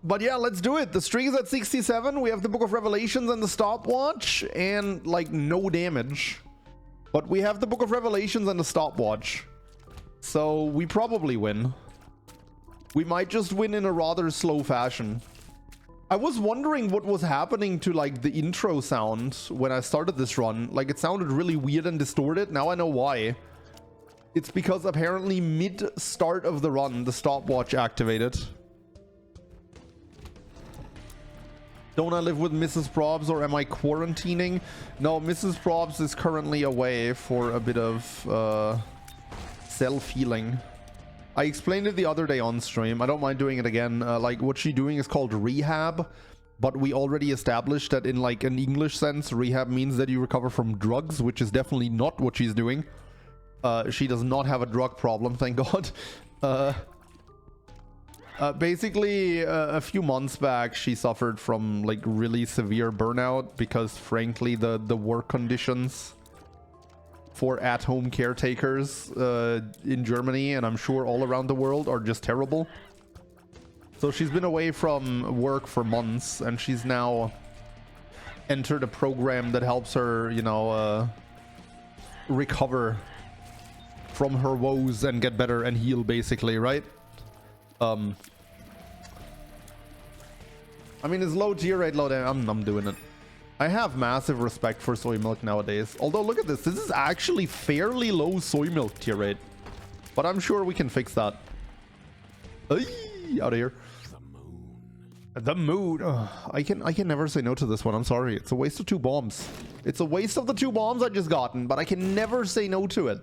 But yeah, let's do it. The string is at 67. We have the Book of Revelations and the stopwatch, and like no damage. But we have the Book of Revelations and the stopwatch, so we probably win. We might just win in a rather slow fashion. I was wondering what was happening to like the intro sound when I started this run. Like it sounded really weird and distorted. Now I know why. It's because apparently mid start of the run, the stopwatch activated. Don't I live with Mrs. Probs, or am I quarantining? No, Mrs. Probs is currently away for a bit of self-healing. I explained it the other day on stream. I don't mind doing it again. Like what she's doing is called rehab, but we already established that in like an English sense, rehab means that you recover from drugs, which is definitely not what she's doing. She does not have a drug problem, thank God. Basically, a few months back, she suffered from like really severe burnout because, frankly, the work conditions for at-home caretakers in Germany, and I'm sure all around the world, are just terrible. So she's been away from work for months, and she's now entered a program that helps her, you know, recover from her woes and get better and heal, basically, right? I mean, it's low tier rate, low damage. I'm doing it. I have massive respect for soy milk nowadays. Although, look at this. This is actually fairly low soy milk tier rate. But I'm sure we can fix that. Ay, out of here. The moon. Ugh, I can never say no to this one. I'm sorry. It's a waste of 2 bombs. It's a waste of the 2 bombs I just gotten, but I can never say no to it.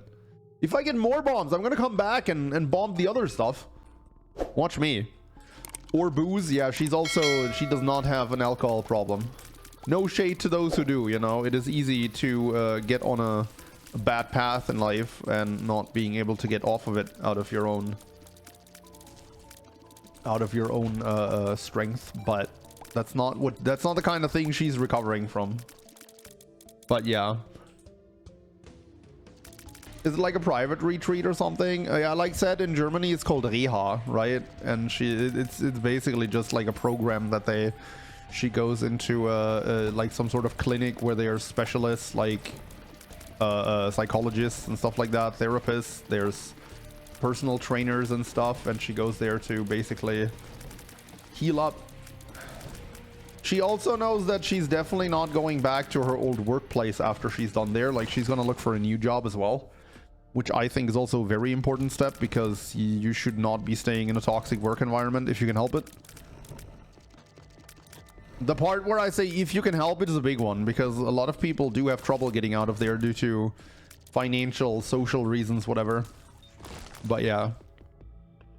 If I get more bombs, I'm gonna come back and bomb the other stuff. Watch me. Or booze. Yeah, she does not have an alcohol problem. No shade to those who do, you know. It is easy to get on a bad path in life and not being able to get off of it out of your own strength, but that's not the kind of thing she's recovering from. But yeah. Is it like a private retreat or something? Yeah, like said, in Germany it's called Reha, right? And it's basically just like a program that she goes into like some sort of clinic where they are specialists, like psychologists and stuff like that, therapists. There's personal trainers and stuff, and she goes there to basically heal up. She also knows that she's definitely not going back to her old workplace after she's done there. Like, she's gonna look for a new job as well, which I think is also a very important step, because you should not be staying in a toxic work environment if you can help it. The part where I say if you can help it is a big one, because a lot of people do have trouble getting out of there due to financial, social reasons, whatever. But yeah,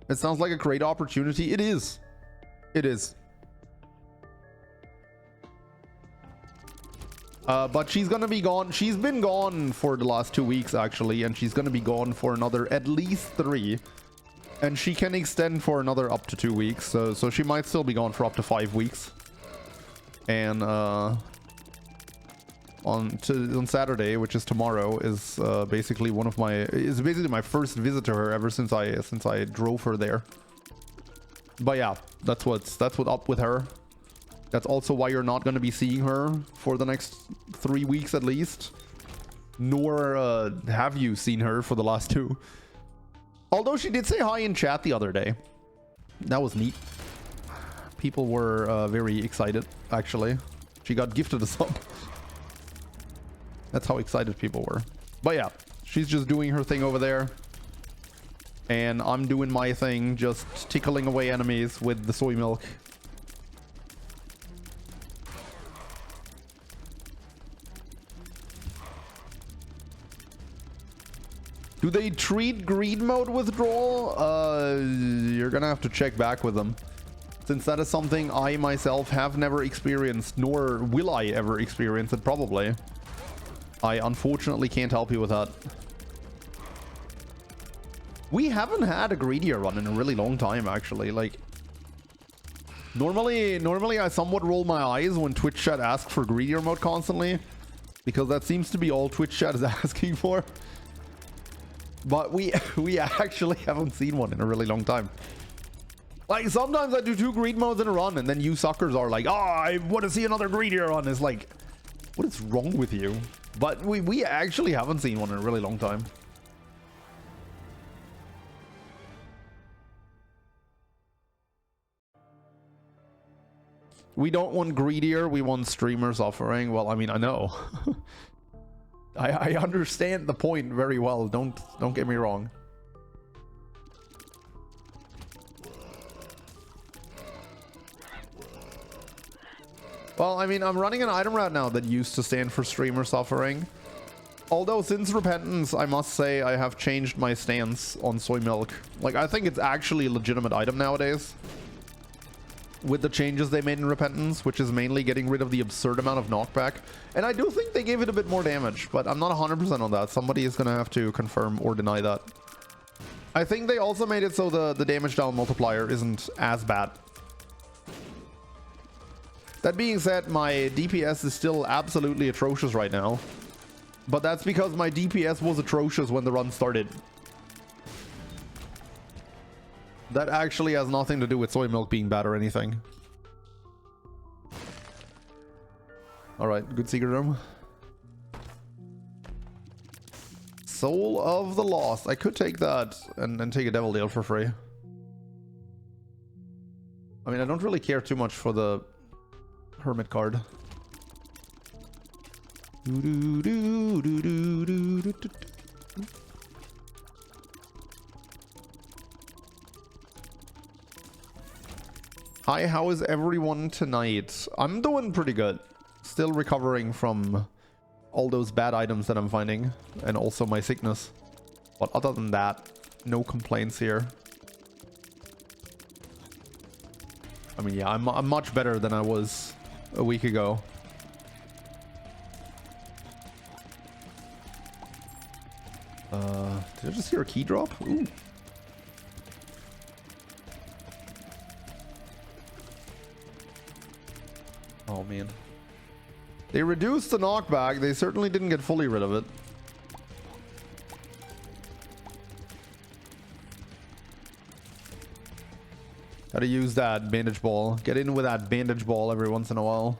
it sounds like a great opportunity. It is. It is. But she's gonna be gone. She's been gone for the last 2 weeks, actually, and she's gonna be gone for another at least 3. And she can extend for another up to 2 weeks. So she might still be gone for up to 5 weeks. And on Saturday, which is tomorrow, is basically my first visit to her ever since I drove her there. But yeah, that's what's up with her. That's also why you're not going to be seeing her for the next 3 weeks at least. Nor have you seen her for the last 2. Although she did say hi in chat the other day. That was neat. People were very excited, actually. She got gifted a sub. That's how excited people were. But yeah, she's just doing her thing over there. And I'm doing my thing, just tickling away enemies with the soy milk. Do they treat greed mode withdrawal? You're gonna have to check back with them, since that is something I myself have never experienced, nor will I ever experience it, probably. I unfortunately can't help you with that. We haven't had a greedier run in a really long time, actually. Like, normally I somewhat roll my eyes when Twitch chat asks for greedier mode constantly, because that seems to be all Twitch chat is asking for. But we actually haven't seen one in a really long time. Like, sometimes I do 2 greed modes in a run, and then you suckers are like, oh, I want to see another greedier run. It's like, what is wrong with you? But we actually haven't seen one in a really long time. We don't want greedier, we want streamers offering. Well, I mean, I know. I understand the point very well. Don't get me wrong. Well, I mean, I'm running an item route now that used to stand for streamer suffering. Although since Repentance, I must say I have changed my stance on soy milk. Like, I think it's actually a legitimate item nowadays. With the changes they made in Repentance, which is mainly getting rid of the absurd amount of knockback. And I do think they gave it a bit more damage, but I'm not 100% on that. Somebody is going to have to confirm or deny that. I think they also made it so the damage down multiplier isn't as bad. That being said, my DPS is still absolutely atrocious right now. But that's because my DPS was atrocious when the run started. That actually has nothing to do with soy milk being bad or anything. Alright, good secret room. Soul of the Lost. I could take that and take a Devil Deal for free. I mean, I don't really care too much for the Hermit card. Hi, how is everyone tonight? I'm doing pretty good. Still recovering from all those bad items that I'm finding, and also my sickness. But other than that, no complaints here. I mean, yeah, I'm much better than I was a week ago. Did I just hear a key drop? Ooh. Oh, man. They reduced the knockback. They certainly didn't get fully rid of it. Gotta use that bandage ball. Get in with that bandage ball every once in a while.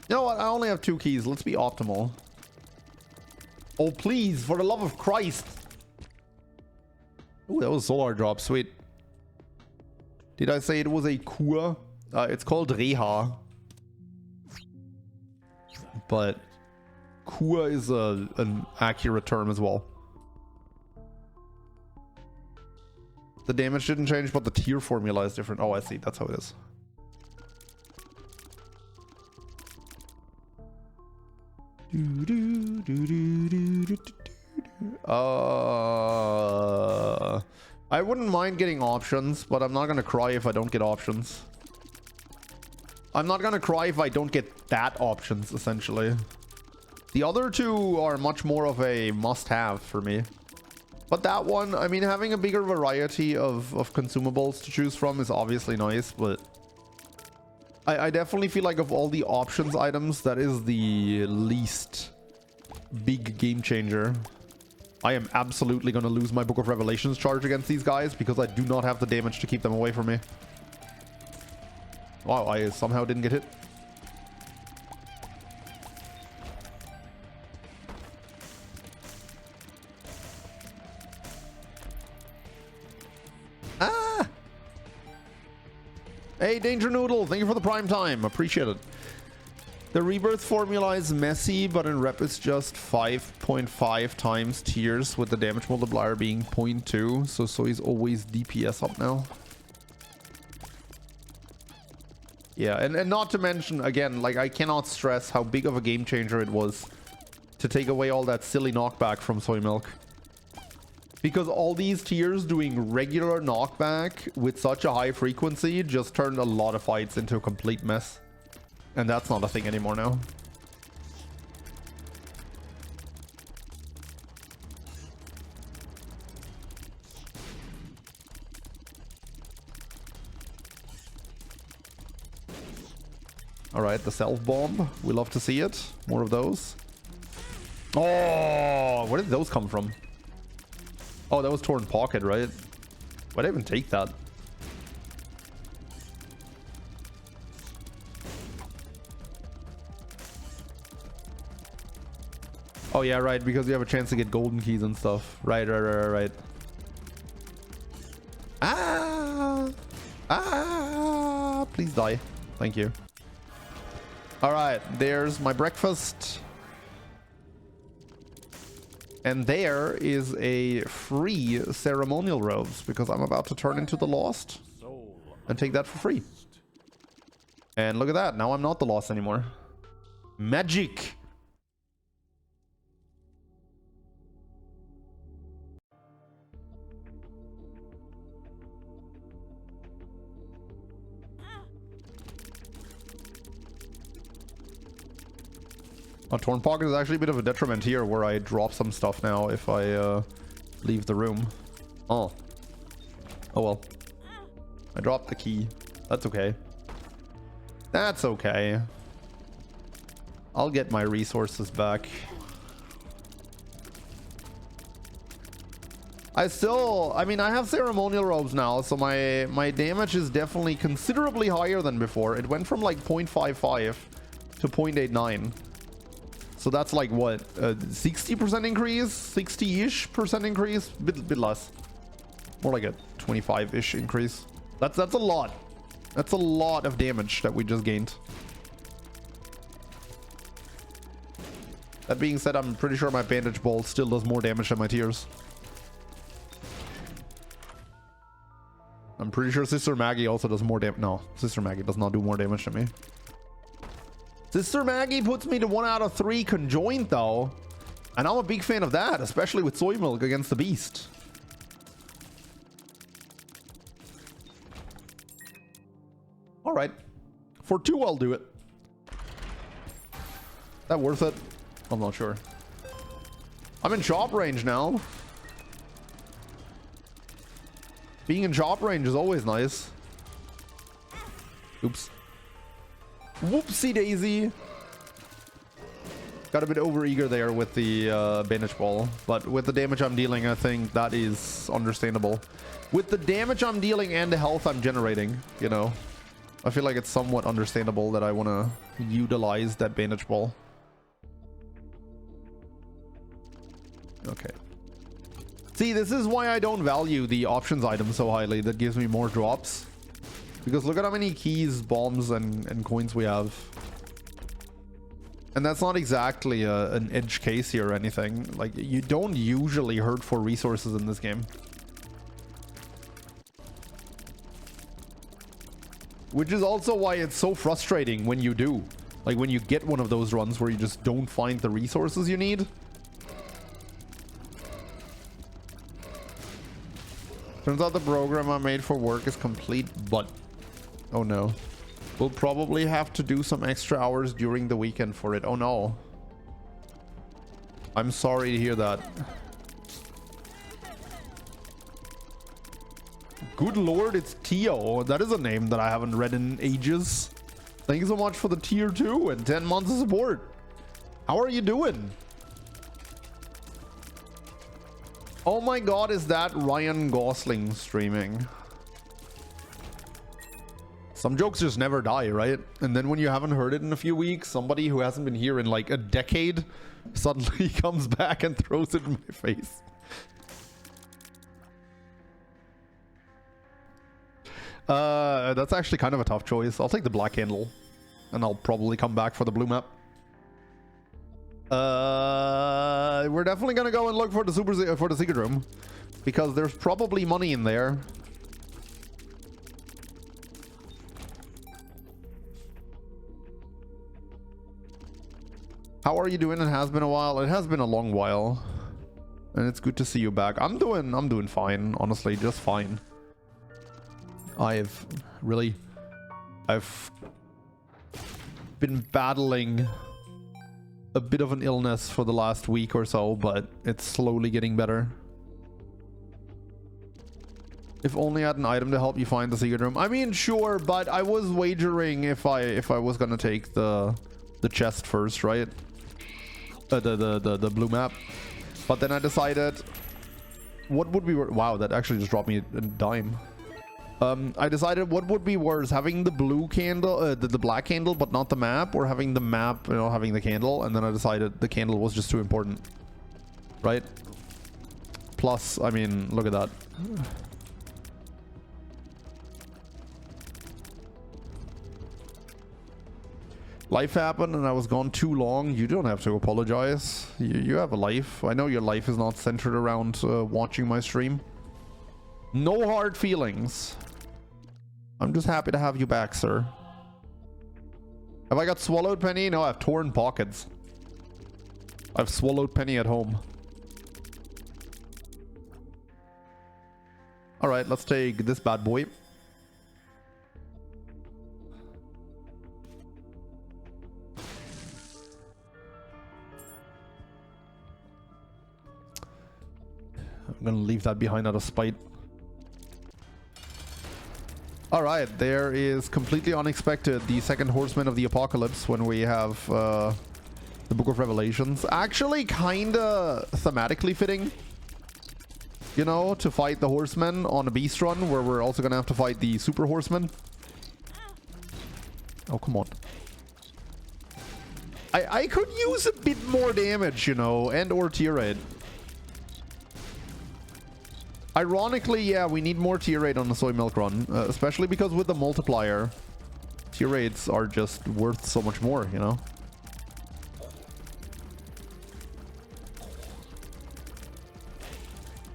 You know what? I only have 2 keys. Let's be optimal. Oh, please, for the love of Christ. Oh, that was solar drop. Sweet. Did I say it was a Kur? It's called Reha. But Kur is an accurate term as well. The damage didn't change, but the tier formula is different. Oh, I see. That's how it is. I wouldn't mind getting options, but I'm not gonna cry if I don't get options. I'm not gonna cry if I don't get that options, essentially. The other 2 are much more of a must-have for me. But that one, I mean, having a bigger variety of consumables to choose from is obviously nice, but I definitely feel like of all the options items, that is the least big game changer. I am absolutely going to lose my Book of Revelations charge against these guys because I do not have the damage to keep them away from me. Wow, I somehow didn't get hit. Ah! Hey, Danger Noodle, thank you for the prime time. Appreciate it. The rebirth formula is messy, but in rep it's just 5.5 times tiers with the damage multiplier being 0.2. So he's always DPS up now. Yeah, and not to mention, again, like, I cannot stress how big of a game changer it was to take away all that silly knockback from soy milk. Because all these tiers doing regular knockback with such a high frequency just turned a lot of fights into a complete mess. And that's not a thing anymore now. Alright, the self bomb. We love to see it. More of those. Oh, where did those come from? Oh, that was Torn Pocket, right? Why'd I even take that? Oh yeah, right, because you have a chance to get golden keys and stuff. Right. Please die. Thank you. All right, there's my breakfast. And there is a free ceremonial robes because I'm about to turn into the Lost and take that for free. And look at that. Now I'm not the Lost anymore. Magic. Torn Pocket is actually a bit of a detriment here where I drop some stuff now if I leave the room. Oh well. I dropped the key. That's okay. That's okay. I'll get my resources back. I mean, I have ceremonial robes now, so my damage is definitely considerably higher than before. It went from like 0.55 to 0.89. So that's like what, 60% increase, 60-ish% increase, bit less, more like a 25-ish increase. That's a lot. That's a lot of damage that we just gained. That being said, I'm pretty sure my bandage bolt still does more damage than my tears. I'm pretty sure Sister Maggie also does more damage. No, Sister Maggie does not do more damage than me. Sister Maggie puts me to 1 out of 3 conjoined though. And I'm a big fan of that, especially with soy milk against the beast. All right. For 2, I'll do it. That worth it? I'm not sure. I'm in chop range now. Being in chop range is always nice. Oops. Whoopsie daisy. Got a bit overeager there with the bandage ball, but with the damage I'm dealing, I think that is understandable. With the damage I'm dealing and the health I'm generating, you know, I feel like it's somewhat understandable that I want to utilize that bandage ball. Okay. See, this is why I don't value the options item so highly. That gives me more drops. Because look at how many keys, bombs, and coins we have. And that's not exactly an edge case here or anything. Like, you don't usually hurt for resources in this game. Which is also why it's so frustrating when you do. Like, when you get one of those runs where you just don't find the resources you need. Turns out the program I made for work is complete, but... oh no. We'll probably have to do some extra hours during the weekend for it. Oh no. I'm sorry to hear that. Good lord, it's Tio. That is a name that I haven't read in ages. Thank you so much for the tier 2 and 10 months of support. How are you doing? Oh my god, is that Ryan Gosling streaming? Some jokes just never die, right? And then when you haven't heard it in a few weeks, somebody who hasn't been here in like a decade suddenly comes back and throws it in my face. That's actually kind of a tough choice. I'll take the black handle, and I'll probably come back for the blue map. We're definitely gonna go and look for the secret room, because there's probably money in there. How are you doing? It has been a while. It has been a long while, and it's good to see you back. I'm doing fine, honestly, just fine. I've been battling a bit of an illness for the last week or so, but it's slowly getting better. If only I had an item to help you find the secret room. I mean, sure, but I was wagering if I was gonna take the chest first, right? The blue map. But then I decided What would be... Wow, that actually just dropped me a dime. I decided what would be worse, having the blue candle, the black candle, but not the map, or having the map, you know, having the candle, and then I decided the candle was just too important. Right? Plus, I mean, look at that. Life happened and I was gone too long. You don't have to apologize. You have a life. I know your life is not centered around watching my stream. No hard feelings. I'm just happy to have you back, sir. Have I got swallowed penny? No, I have torn pockets. I've swallowed penny at home. Alright, let's take this bad boy. I'm gonna leave that behind out of spite. Alright, there is completely unexpected the second horseman of the apocalypse when we have the Book of Revelations. Actually kinda thematically fitting, you know, to fight the horsemen on a beast run where we're also gonna have to fight the super horsemen. Oh, come on. I could use a bit more damage, you know, and or tier rate. Ironically, yeah, we need more tier rate on the soy milk run, especially because with the multiplier, tier rates are just worth so much more, you know?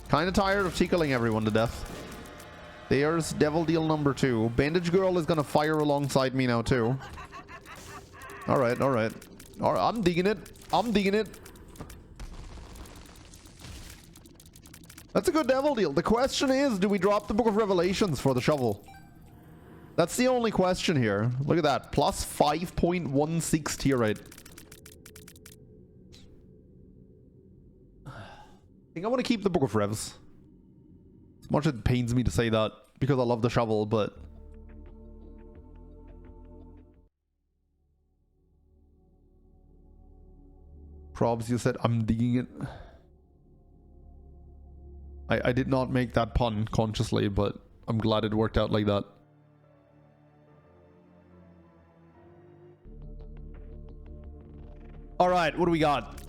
Kind of tired of tickling everyone to death. There's devil deal number 2. Bandage girl is gonna fire alongside me now too. Alright, alright. Alright, I'm digging it. I'm digging it. That's a good devil deal. The question is, do we drop the Book of Revelations for the shovel? That's the only question here. Look at that. Plus 5.16 tier rate. I think I want to keep the Book of Revs. As much as it pains me to say that, because I love the shovel, but... Probs, you said I'm digging it. I did not make that pun consciously, but I'm glad it worked out like that. Alright, what do we got?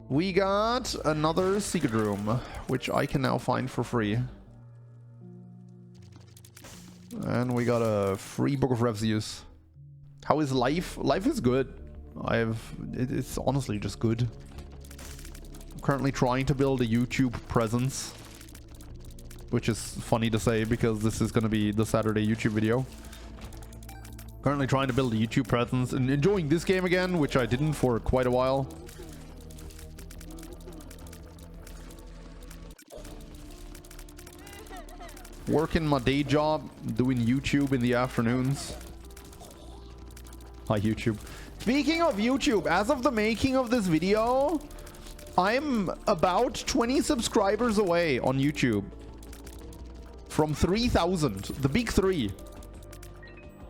We got another secret room, which I can now find for free. And we got a free Book of Revs use. How is life? Life is good. It's honestly just good. I'm currently trying to build a YouTube presence, which is funny to say because this is going to be the Saturday YouTube video. Currently trying to build a YouTube presence and enjoying this game again, which I didn't for quite a while. Working my day job, doing YouTube in the afternoons. Hi, YouTube. Speaking of YouTube, as of the making of this video, I'm about 20 subscribers away on YouTube from 3,000, the big 3.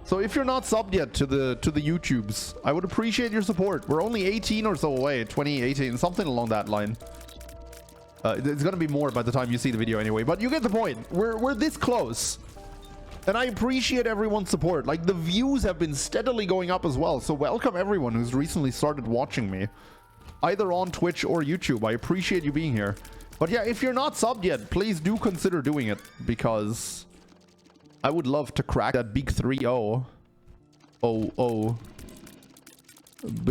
So if you're not subbed yet to the YouTubes, I would appreciate your support. We're only 18 or so away, 2018, something along that line. It's gonna be more by the time you see the video anyway, but you get the point. We're this close. And I appreciate everyone's support. Like, the views have been steadily going up as well. So welcome everyone who's recently started watching me, either on Twitch or YouTube. I appreciate you being here. But yeah, if you're not subbed yet, please do consider doing it, because I would love to crack that big 3-0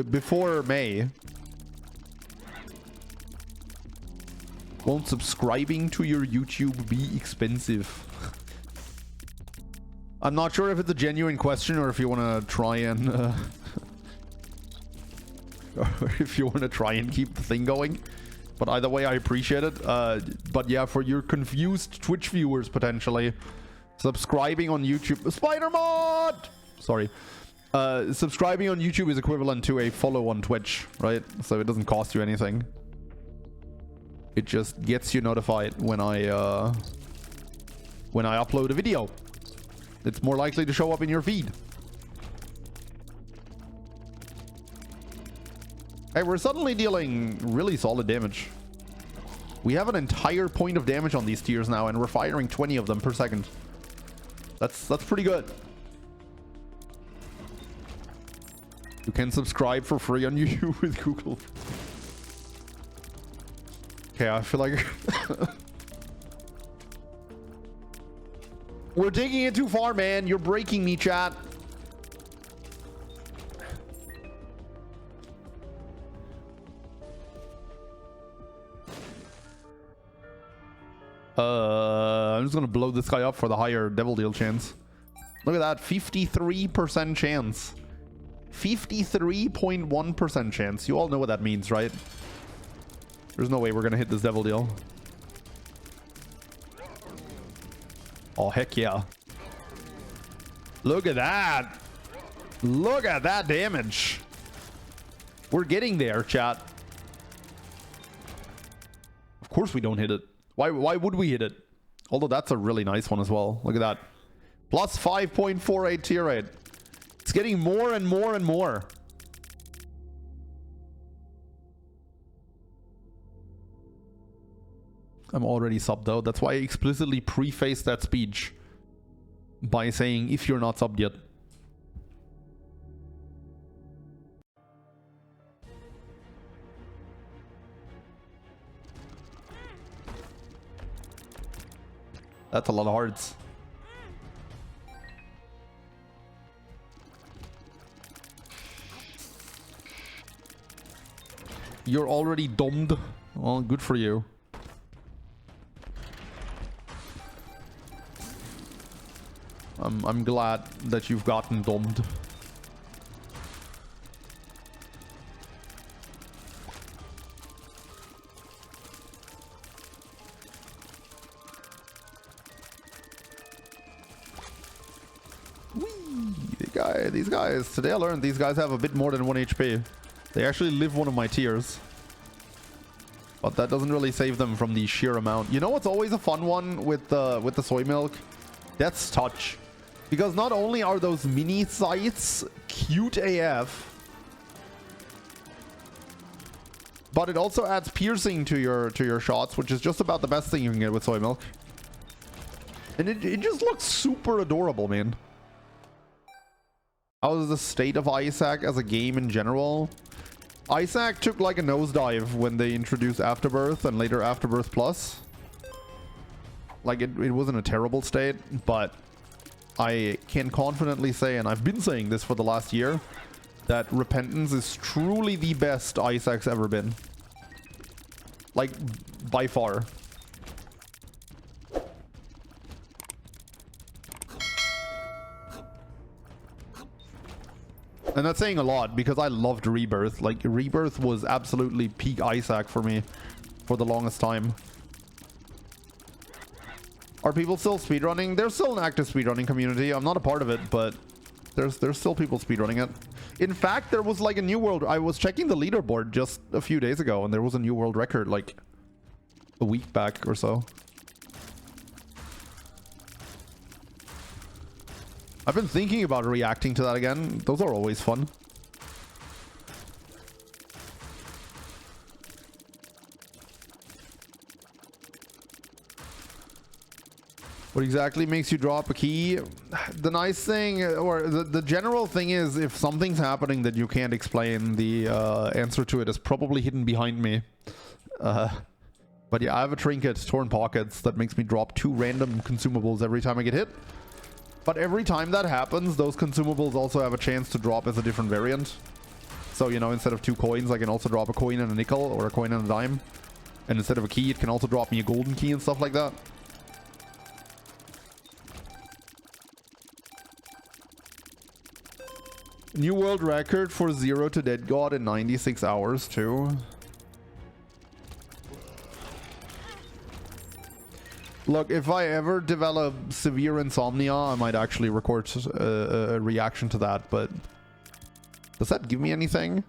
before May. Won't subscribing to your YouTube be expensive? I'm not sure if it's a genuine question or if you want to try and or if you want to try and keep the thing going. But either way, I appreciate it. But yeah, for your confused Twitch viewers potentially, subscribing on YouTube, Spider Mod. Sorry, subscribing on YouTube is equivalent to a follow on Twitch, right? So it doesn't cost you anything. It just gets you notified when I upload a video. It's more likely to show up in your feed. Hey, we're suddenly dealing really solid damage. We have an entire point of damage on these tiers now, and we're firing 20 of them per second. That's pretty good. You can subscribe for free on YouTube with Google. Okay, I feel like we're taking it too far, man. You're breaking me, chat. I'm just gonna blow this guy up for the higher devil deal chance. Look at that, 53% chance. 53.1% chance. You all know what that means, right? There's no way we're gonna hit this devil deal. Oh, heck yeah. Look at that. Look at that damage. We're getting there, chat. Of course we don't hit it. Why would we hit it? Although that's a really nice one as well. Look at that. Plus 5.48 tier rate. It's getting more and more and more. I'm already subbed though. That's why I explicitly prefaced that speech by saying if you're not subbed yet. That's a lot of hearts. You're already domed. Well, good for you. I'm glad that you've gotten domed. These guys, today I learned these guys have a bit more than 1 HP. They actually live one of my tiers. But that doesn't really save them from the sheer amount. You know what's always a fun one with the soy milk? That's touch. Because not only are those mini sights cute AF, but it also adds piercing to your shots, which is just about the best thing you can get with soy milk. And it just looks super adorable, man. How's the state of Isaac as a game in general? Isaac took like a nosedive when they introduced Afterbirth and later Afterbirth Plus. Like it wasn't a terrible state, but I can confidently say, and I've been saying this for the last year, that Repentance is truly the best Isaac's ever been. Like, by far. And that's saying a lot because I loved Rebirth. Like, Rebirth was absolutely peak Isaac for me for the longest time. Are people still speedrunning? There's still an active speedrunning community. I'm not a part of it, but there's still people speedrunning it. In fact, there was like a new world. I was checking the leaderboard just a few days ago, and there was a new world record like a week back or so. I've been thinking about reacting to that again. Those are always fun. What exactly makes you drop a key? The nice thing, or the general thing is, if something's happening that you can't explain, the answer to it is probably hidden behind me. But yeah, I have a trinket, Torn Pockets, that makes me drop 2 random consumables every time I get hit. But every time that happens, those consumables also have a chance to drop as a different variant. So, you know, instead of 2 coins, I can also drop a coin and a nickel, or a coin and a dime. And instead of a key, it can also drop me a golden key and stuff like that. New world record for 0 to Dead God in 96 hours, too. Look, if I ever develop severe insomnia, I might actually record a reaction to that, but does that give me anything?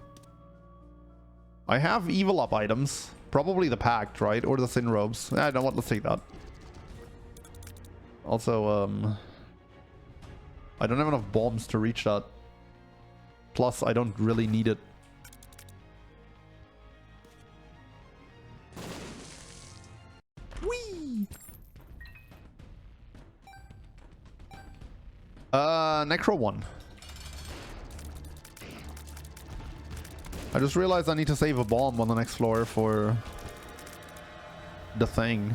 I have evil up items. Probably the Pact, right? Or the Sin Robes. I don't want, let's take that. Also, I don't have enough bombs to reach that. Plus, I don't really need it. Whee! Necro 1. I just realized I need to save a bomb on the next floor for the thing.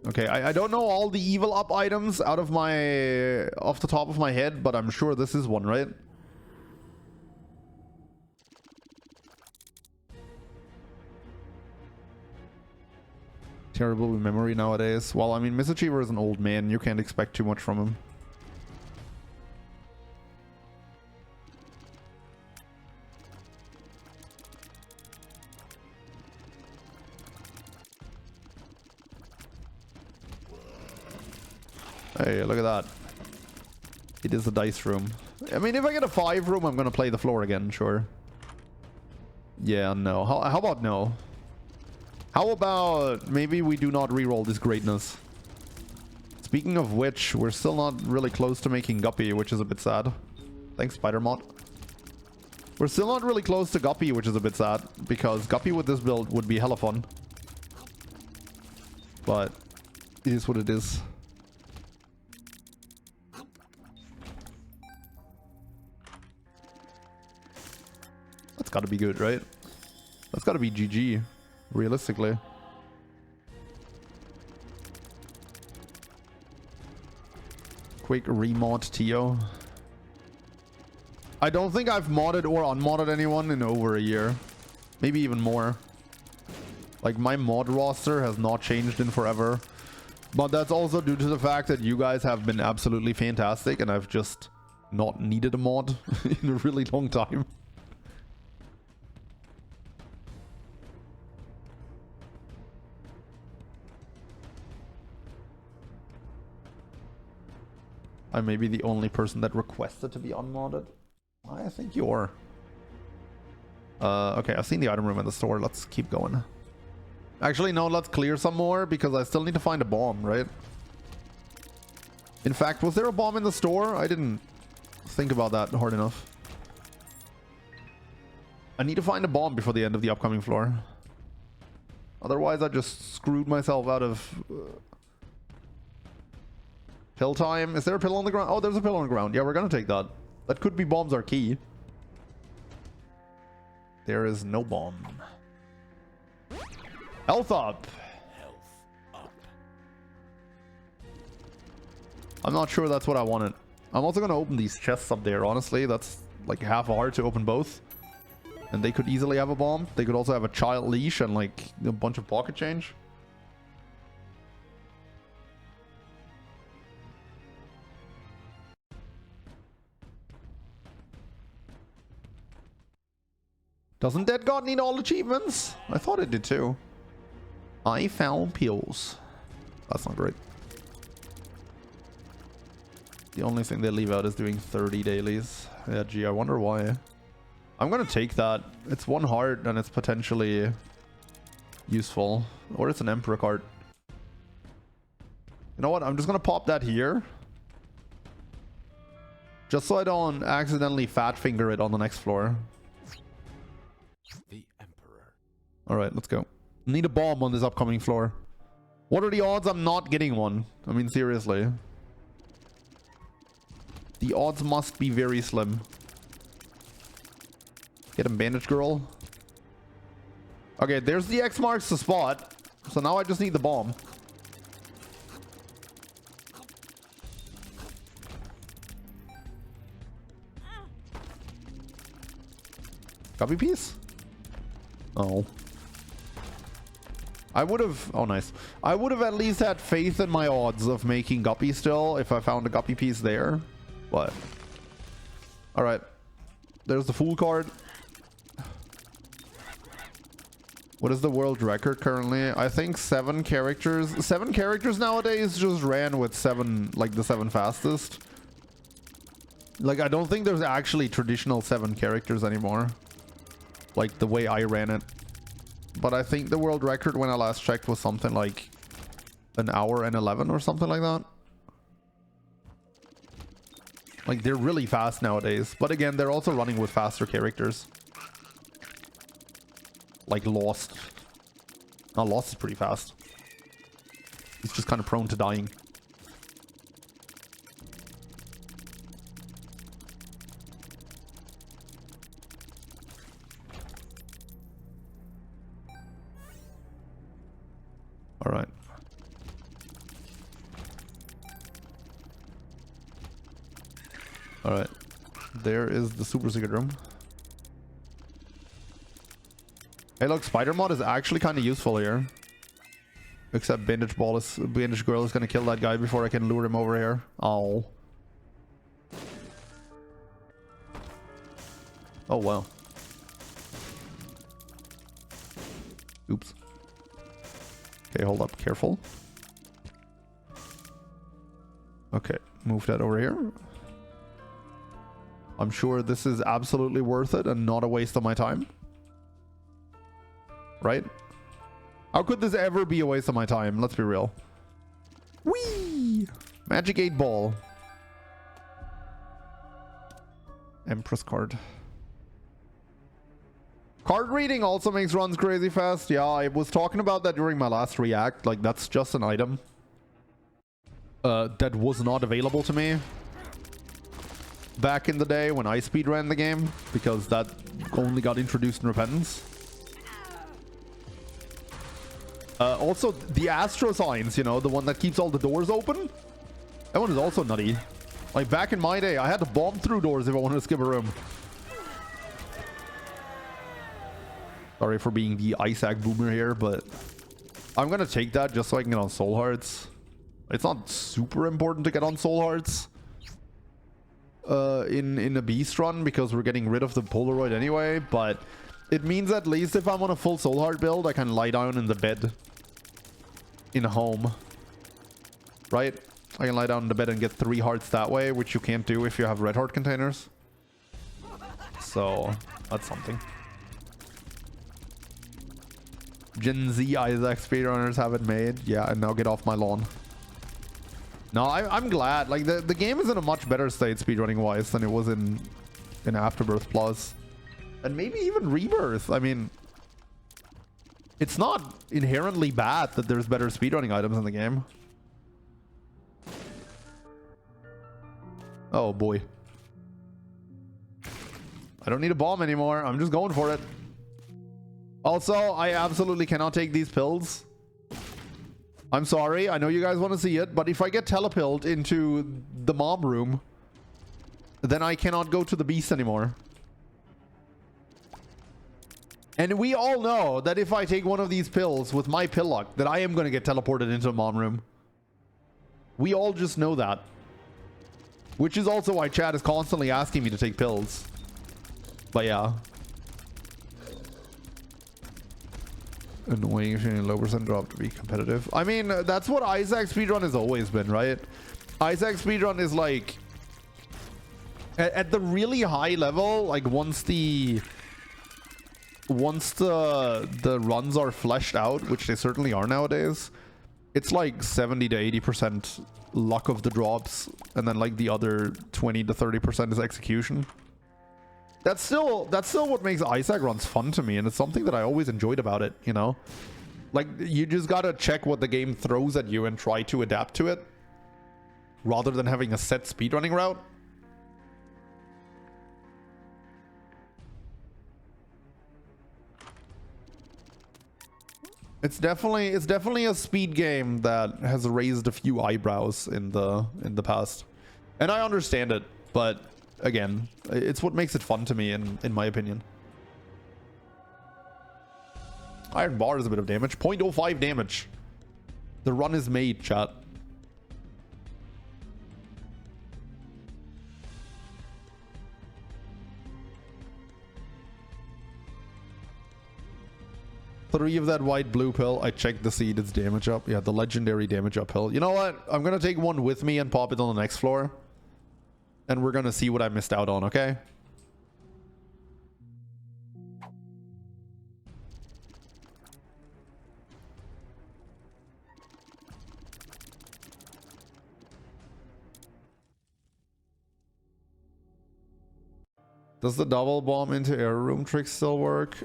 Okay, I don't know all the evil up items off the top of my head, but I'm sure this is one, right? Terrible with memory nowadays. Well, I mean, Misachiever is an old man. You can't expect too much from him. Hey, look at that. It is a dice room. I mean, if I get a 5 room, I'm gonna play the floor again, sure. Yeah, no. How about no? How about maybe we do not reroll this greatness? Speaking of which, we're still not really close to making Guppy, which is a bit sad. Thanks, Spider-Mod. We're still not really close to Guppy, which is a bit sad, because Guppy with this build would be hella fun. But it is what it is. That's gotta be good, right? That's gotta be GG, realistically. Quick remod Tio. I don't think I've modded or unmodded anyone in over a year. Maybe even more. Like, my mod roster has not changed in forever. But that's also due to the fact that you guys have been absolutely fantastic and I've just not needed a mod in a really long time. I may be the only person that requested to be unmodded. I think you are. Okay, I've seen the item room at the store. Let's keep going. Actually, no, let's clear some more because I still need to find a bomb, right? In fact, was there a bomb in the store? I didn't think about that hard enough. I need to find a bomb before the end of the upcoming floor. Otherwise, I just screwed myself out of... Pill time. Is there a pill on the ground? Oh, there's a pill on the ground. Yeah, we're gonna take that. That could be bombs are key. There is no bomb. Health up. Health up. I'm not sure that's what I wanted. I'm also gonna open these chests up there, honestly. That's like half a heart to open both. And they could easily have a bomb. They could also have a child leash and like a bunch of pocket change. Doesn't Dead God need all achievements? I thought it did too. I found pills. That's not great. The only thing they leave out is doing 30 dailies. Yeah, gee, I wonder why. I'm gonna take that. It's 1 heart and it's potentially useful. Or it's an Emperor card. You know what? I'm just gonna pop that here. Just so I don't accidentally fat finger it on the next floor. The Emperor. Alright, let's go. Need a bomb on this upcoming floor. What are the odds I'm not getting one? I mean, seriously. The odds must be very slim. Get him, Bandage Girl. Okay, there's the X marks the spot. So now I just need the bomb. Copy piece? Oh. I would have... Oh, nice. I would have at least had faith in my odds of making Guppy still if I found a Guppy piece there. But... Alright. There's the Fool card. What is the world record currently? I think 7 characters. 7 characters nowadays just ran with 7... Like, the 7 fastest. Like, I don't think there's actually traditional 7 characters anymore. Like, the way I ran it. But I think the world record when I last checked was something like an hour and 11 or something like that. Like, they're really fast nowadays. But again, they're also running with faster characters. Like Lost. Oh, loss is pretty fast. He's just kind of prone to dying. All right. All right. There is the super secret room. Hey, look, spider mod is actually kind of useful here. Except bandage girl is gonna kill that guy before I can lure him over here. Oh. Oh wow. Oops. Okay, hold up, careful. Okay, move that over here. I'm sure this is absolutely worth it and not a waste of my time. Right? How could this ever be a waste of my time? Let's be real. Whee! Magic 8 ball. Empress card. Card reading also makes runs crazy fast. Yeah, I was talking about that during my last react. Like, that's just an item that was not available to me back in the day when I speedran the game, because that only got introduced in Repentance. Also, the Astro Signs, you know, the one that keeps all the doors open. That one is also nutty. Like, back in my day, I had to bomb through doors if I wanted to skip a room. Sorry for being the Isaac boomer here, but I'm gonna take that just so I can get on Soul Hearts. It's not super important to get on Soul Hearts in a Beast run, because we're getting rid of the Polaroid anyway, but it means at least if I'm on a full Soul Heart build, I can lie down in the bed in home, right? I can lie down in the bed and get 3 hearts that way, which you can't do if you have red heart containers. So that's something. Gen Z Isaac speedrunners have it made. Yeah, and now get off my lawn. No, I'm glad. Like, the game is in a much better state speedrunning wise than it was in Afterbirth Plus. And maybe even Rebirth. I mean, it's not inherently bad that there's better speedrunning items in the game. Oh boy. I don't need a bomb anymore. I'm just going for it. Also, I absolutely cannot take these pills. I'm sorry. I know you guys want to see it, but if I get telepilled into the mob room, then I cannot go to the beast anymore. And we all know that if I take one of these pills with my pill luck, that I am going to get teleported into a mom room. We all just know that. Which is also why chat is constantly asking me to take pills. But yeah. Annoying if you're in a low percent drop to be competitive. I mean, that's what Isaac speedrun has always been, right? Isaac speedrun is like... At the really high level, like once the runs are fleshed out, which they certainly are nowadays, it's like 70 to 80% luck of the drops, and then like the other 20 to 30% is execution. That's still what makes Isaac runs fun to me, and it's something that I always enjoyed about it, you know? Like, you just gotta check what the game throws at you and try to adapt to it, rather than having a set speedrunning route. It's definitely a speed game that has raised a few eyebrows in the past, and I understand it. But again, it's what makes it fun to me, in my opinion. Iron bar is a bit of damage. 0.05 damage. The run is made, chat. Three of that white blue pill. I checked the seed. It's damage up. Yeah, the legendary damage up pill. You know what? I'm gonna take one with me and pop it on the next floor, and we're gonna see what I missed out on. Okay. Does the double bomb into error room trick still work?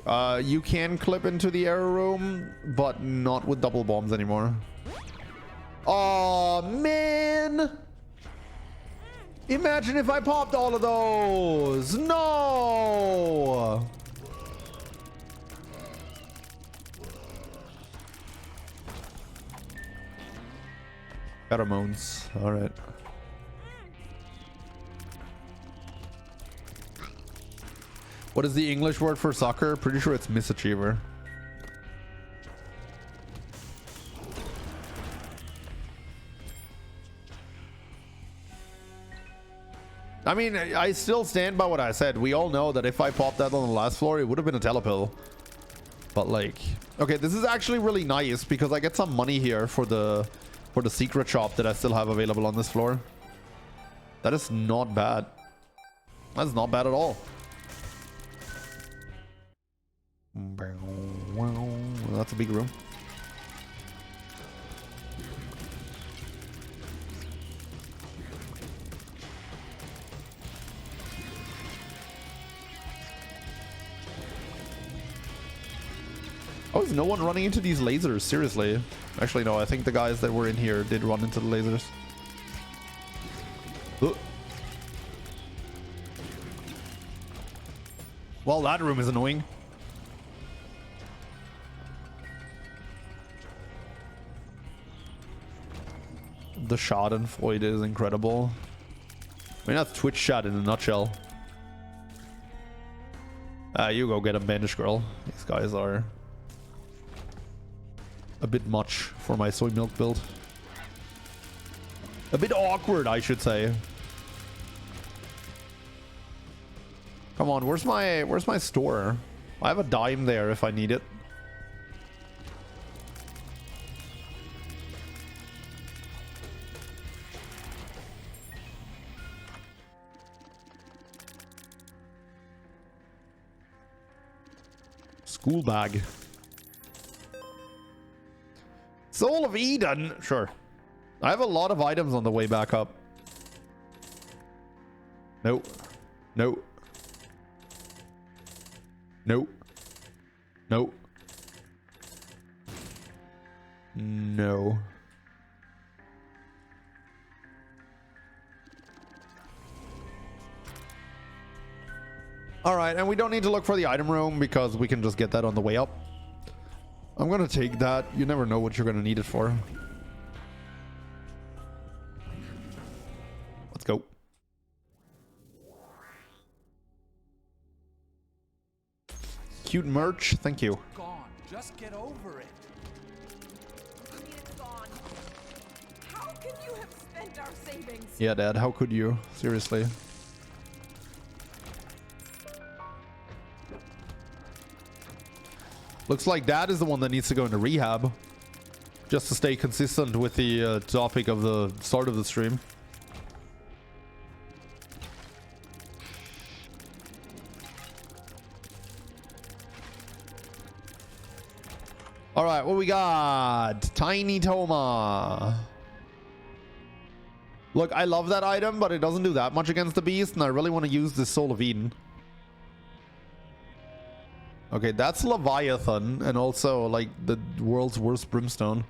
You can clip into the error room, but not with double bombs anymore. Oh man! Imagine if I popped all of those! No! Pheromones. Alright. What is the English word for soccer? Pretty sure it's misachiever. I mean, I still stand by what I said. We all know that if I popped that on the last floor, it would have been a telepill. But like, okay, this is actually really nice because I get some money here for the secret shop that I still have available on this floor. That is not bad. That's not bad at all. That's a big room. Oh, is no one running into these lasers? Seriously. Actually, no, I think the guys that were in here did run into the lasers. Well, that room is annoying. The Schadenfreude is incredible. I mean, that's Twitch chat in a nutshell. You go get a bandage girl. These guys are a bit much for my soy milk build. A bit awkward, I should say. Come on, where's my store? I have a dime there if I need it. School bag. Soul of Eden. Sure. I have a lot of items on the way back up. Nope. Nope. Nope. Nope. No. All right, and we don't need to look for the item room because we can just get that on the way up. I'm gonna take that. You never know what you're gonna need it for. Let's go. Cute merch, thank you. Gone. Just get over it. I mean, it's gone. How can you have spent our savings? Yeah, Dad, how could you? Seriously. Looks like Dad is the one that needs to go into rehab. Just to stay consistent with the topic of the start of the stream. Alright, what we got? Tiny Toma. Look, I love that item, but it doesn't do that much against the beast, and I really want to use this Soul of Eden. Okay, that's Leviathan, and also, like, the world's worst brimstone.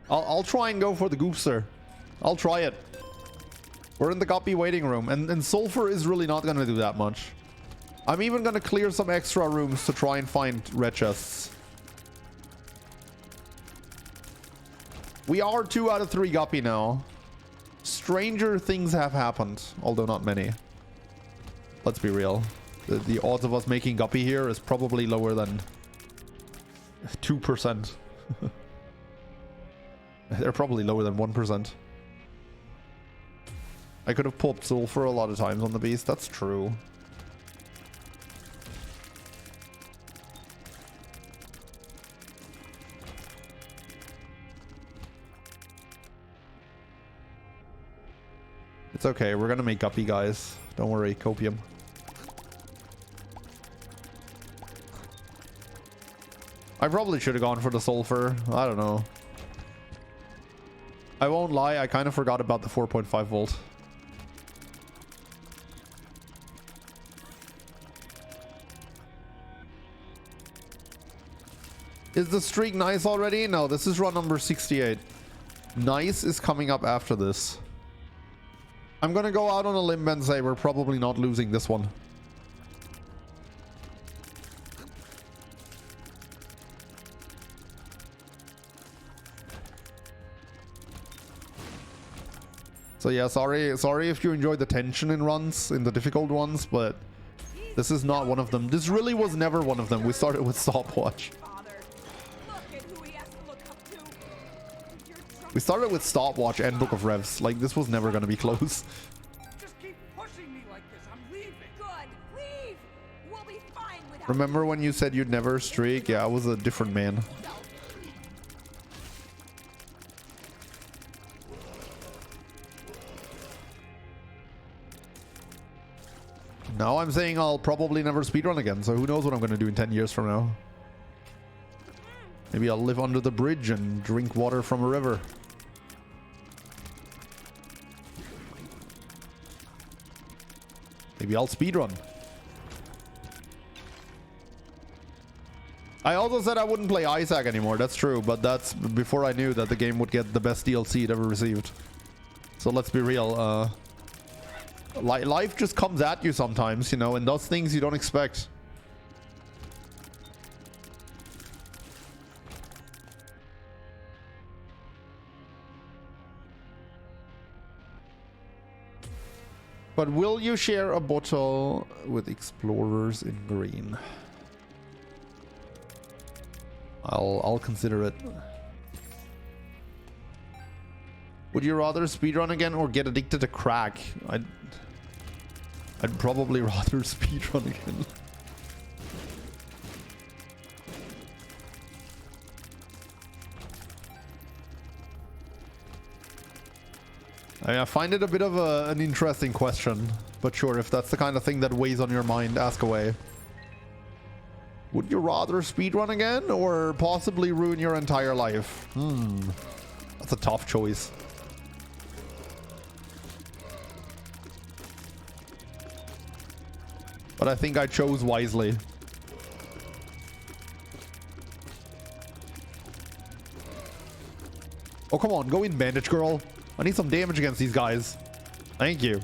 I'll try and go for the Goopster. I'll try it. We're in the guppy waiting room, and Sulfur is really not going to do that much. I'm even going to clear some extra rooms to try and find red chests. We are 2 out of 3 guppy now. Stranger things have happened, although not many. Let's be real. The odds of us making guppy here is probably lower than 2%. They're probably lower than 1%. I could have popped sulfur a lot of times on the beast. That's true. It's okay. We're gonna make guppy, guys. Don't worry. Copium. I probably should have gone for the sulfur. I don't know. I won't lie, I kind of forgot about the 4.5 volt. Is the streak nice already? No, this is run number 68. Nice is coming up after this. I'm gonna go out on a limb and say we're probably not losing this one. So yeah, sorry if you enjoyed the tension in runs, in the difficult ones, but this is not one of them. This really was never one of them. We started with stopwatch. We started with stopwatch and Book of Revs. Like, this was never gonna be close. Just keep pushing me like this. I'm leaving. Good. Leave. We'll be fine without Remember when you said you'd never streak? Yeah, I was a different man. Now I'm saying I'll probably never speedrun again, so who knows what I'm going to do in 10 years from now. Maybe I'll live under the bridge and drink water from a river. Maybe I'll speedrun. I also said I wouldn't play Isaac anymore, that's true, but that's before I knew that the game would get the best DLC it ever received. So let's be real, life just comes at you sometimes, you know, and does things you don't expect. But will you share a bottle with explorers in green? I'll consider it. Would you rather speedrun again or get addicted to crack? I'd probably rather speedrun again. I find it a bit of an interesting question, but sure, if that's the kind of thing that weighs on your mind, ask away. Would you rather speedrun again or possibly ruin your entire life? That's a tough choice. But I think I chose wisely. Oh, come on. Go in, Bandage Girl. I need some damage against these guys. Thank you.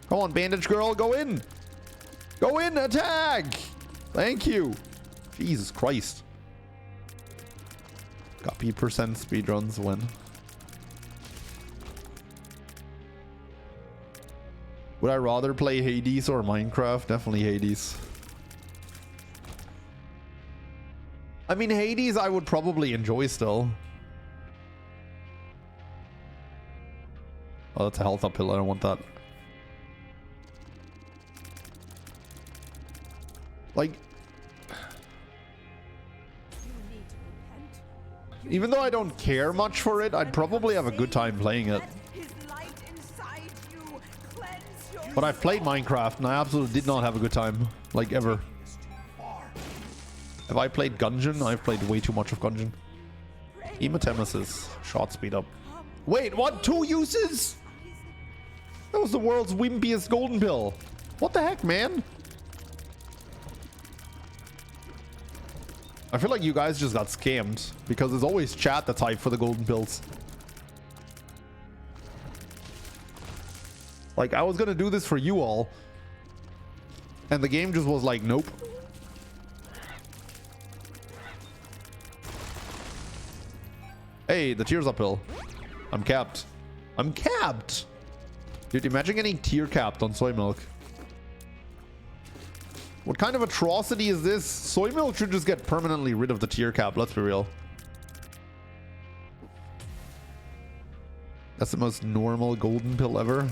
Come on, Bandage Girl. Go in. Go in. Attack. Thank you. Jesus Christ. Copy percent speedruns when. Would I rather play Hades or Minecraft? Definitely Hades. I mean, Hades I would probably enjoy still. Oh, that's a health uphill. I don't want that. Like, even though I don't care much for it, I'd probably have a good time playing it. But I've played Minecraft and I absolutely did not have a good time. Like, ever. Have I played Gungeon? I've played way too much of Gungeon. Hematemesis. Shot speed up. Wait, what? 2 uses? That was the world's wimpiest golden pill. What the heck, man? I feel like you guys just got scammed. Because there's always chat that's hyped for the golden pills. Like, I was gonna do this for you all. And the game just was like, nope. Hey, the tears uphill. I'm capped. I'm capped! Dude, imagine getting tear capped on soy milk. What kind of atrocity is this? Soy milk should just get permanently rid of the tear cap, let's be real. That's the most normal golden pill ever.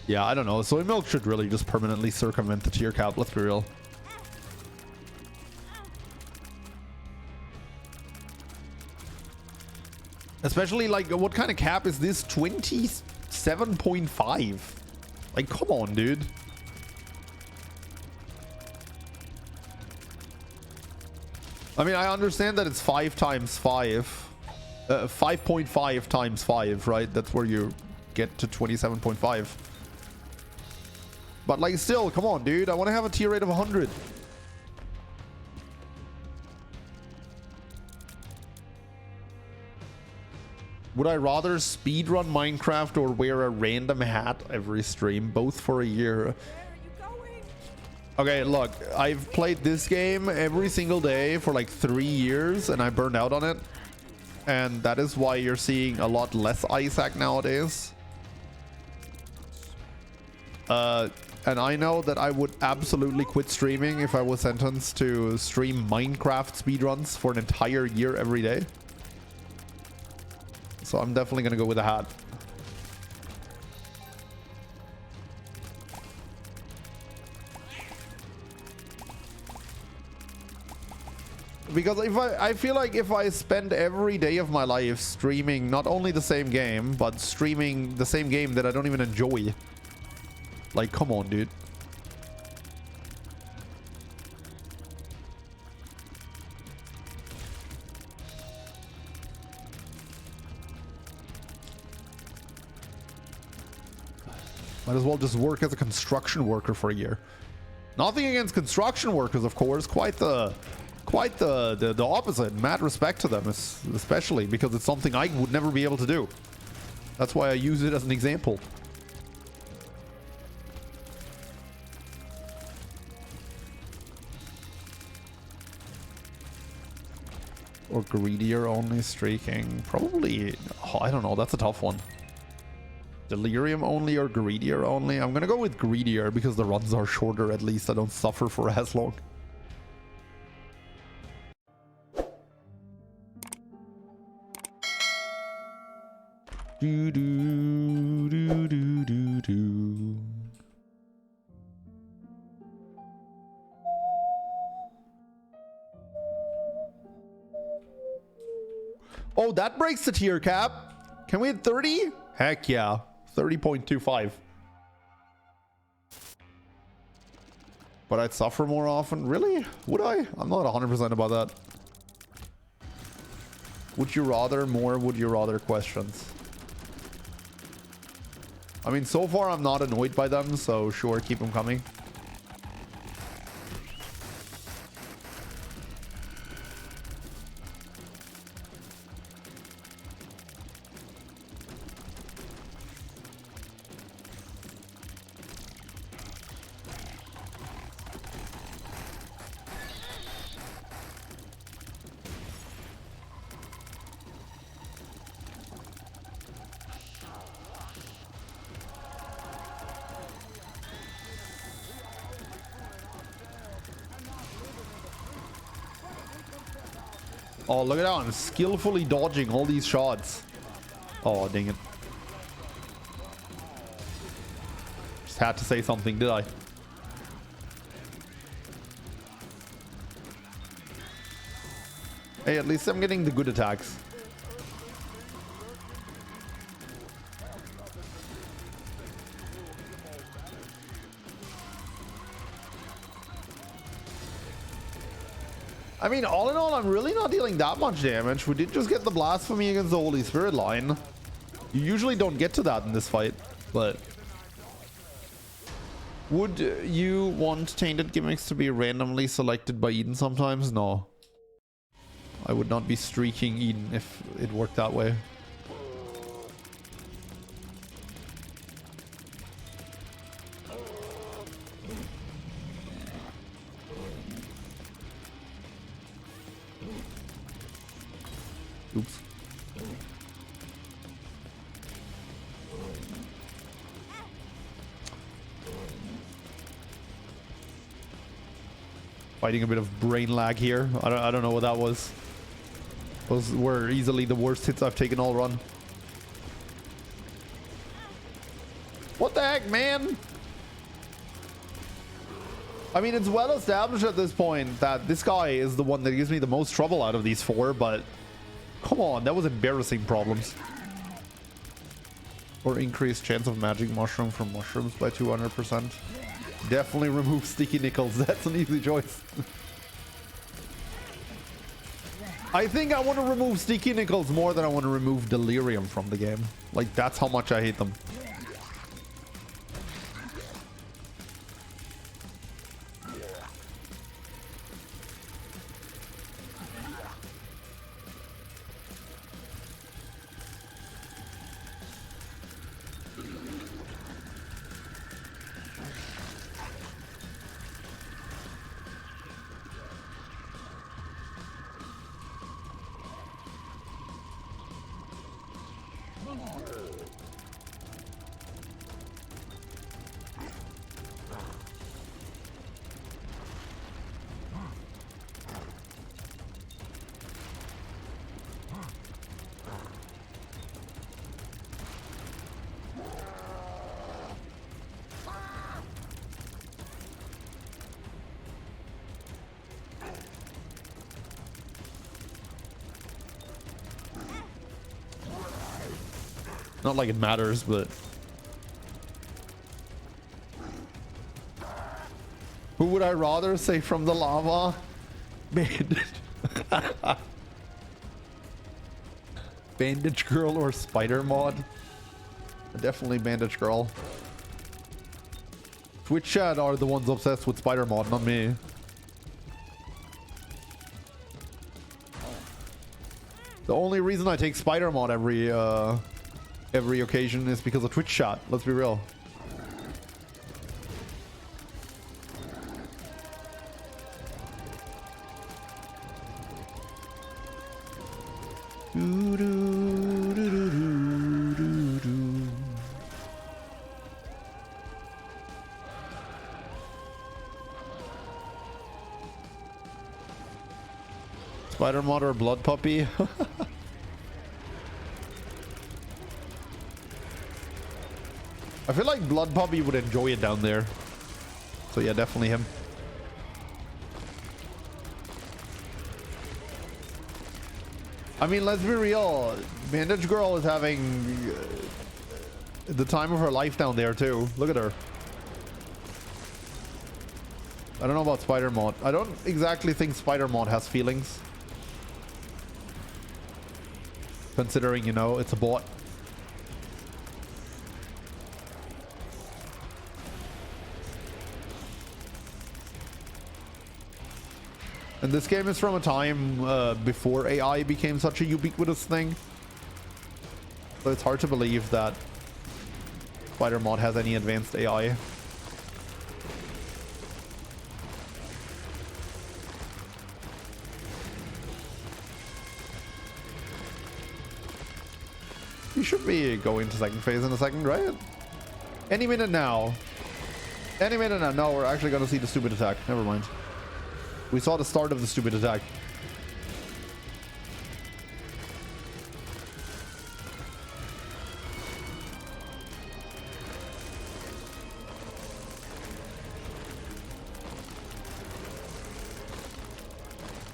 Yeah, I don't know. Soy milk should really just permanently circumvent the tear cap, let's be real. Especially, like, what kind of cap is this? 27.5? Like, come on, dude. I mean, I understand that it's 5 times 5. 5.5 times 5, right? That's where you get to 27.5. But like still, come on, dude. I want to have a tier rate of 100. Would I rather speedrun Minecraft or wear a random hat every stream? Both for a year. Where are you going? Okay, look. I've played this game every single day for like 3 years and I burned out on it. And that is why you're seeing a lot less Isaac nowadays. And I know that I would absolutely quit streaming if I was sentenced to stream Minecraft speedruns for an entire year every day. So I'm definitely going to go with a hat. Because if I feel like if I spend every day of my life streaming not only the same game, but streaming the same game that I don't even enjoy. Like, come on, dude. Might as well just work as a construction worker for a year. Nothing against construction workers, of course. Quite the opposite. Mad respect to them, especially because it's something I would never be able to do. That's why I use it as an example. Or greedier only streaking. Probably, oh, I don't know. That's a tough one. Delirium only or greedier only? I'm gonna go with greedier because the runs are shorter. At least I don't suffer for as long. Do do do do do do. Oh, that breaks the tier cap. Can we hit 30? Heck yeah. 30.25. But I'd suffer more often. Really? Would I? I'm not 100% about that. Would you rather more? Would you rather questions? I mean, so far I'm not annoyed by them, so sure, keep them coming. Oh, look at that. I'm skillfully dodging all these shots. Oh, dang it. Just had to say something, did I? Hey, at least I'm getting the good attacks. I mean, all in all, I'm really not dealing that much damage. We did just get the blasphemy against the Holy Spirit line. You usually don't get to that in this fight, but... Would you want tainted gimmicks to be randomly selected by Eden sometimes? No. I would not be streaking Eden if it worked that way. Oops. Fighting a bit of brain lag here. I don't know what that was. Those were easily the worst hits I've taken all run. What the heck, man? I mean, it's well established at this point that this guy is the one that gives me the most trouble out of these four, but come on, that was embarrassing. Problems. Or increased chance of magic mushroom from mushrooms by 200%. Definitely remove sticky nickels. That's an easy choice. I think I want to remove Sticky Nickels more than I want to remove Delirium from the game. Like, that's how much I hate them. Not like it matters, but... Who would I rather say from the lava? Bandage. Bandage Girl or Spider Mod? Definitely Bandage Girl. Twitch chat are the ones obsessed with Spider Mod, not me. The only reason I take Spider Mod every occasion is because of Twitch chat. Let's be real. Spider Mod or Blood Puppy? I feel like Blood Puppy would enjoy it down there. So yeah, definitely him. I mean, let's be real. Bandage Girl is having the time of her life down there too. Look at her. I don't know about Spider Mod. I don't exactly think Spider Mod has feelings. Considering, you know, it's a bot. And this game is from a time before AI became such a ubiquitous thing. So it's hard to believe that Spider Mod has any advanced AI. You should be going to second phase in a second, right? Any minute now. Any minute now. No, we're actually going to see the stupid attack. Never mind. We saw the start of the stupid attack.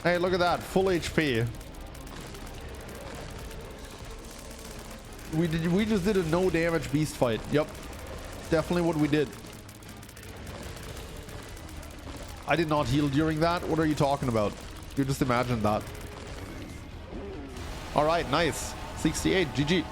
Hey, look at that. Full HP. We just did a no damage beast fight. Yep. Definitely what we did. I did not heal during that. What are you talking about? You just imagined that. All right, nice. 68. GG.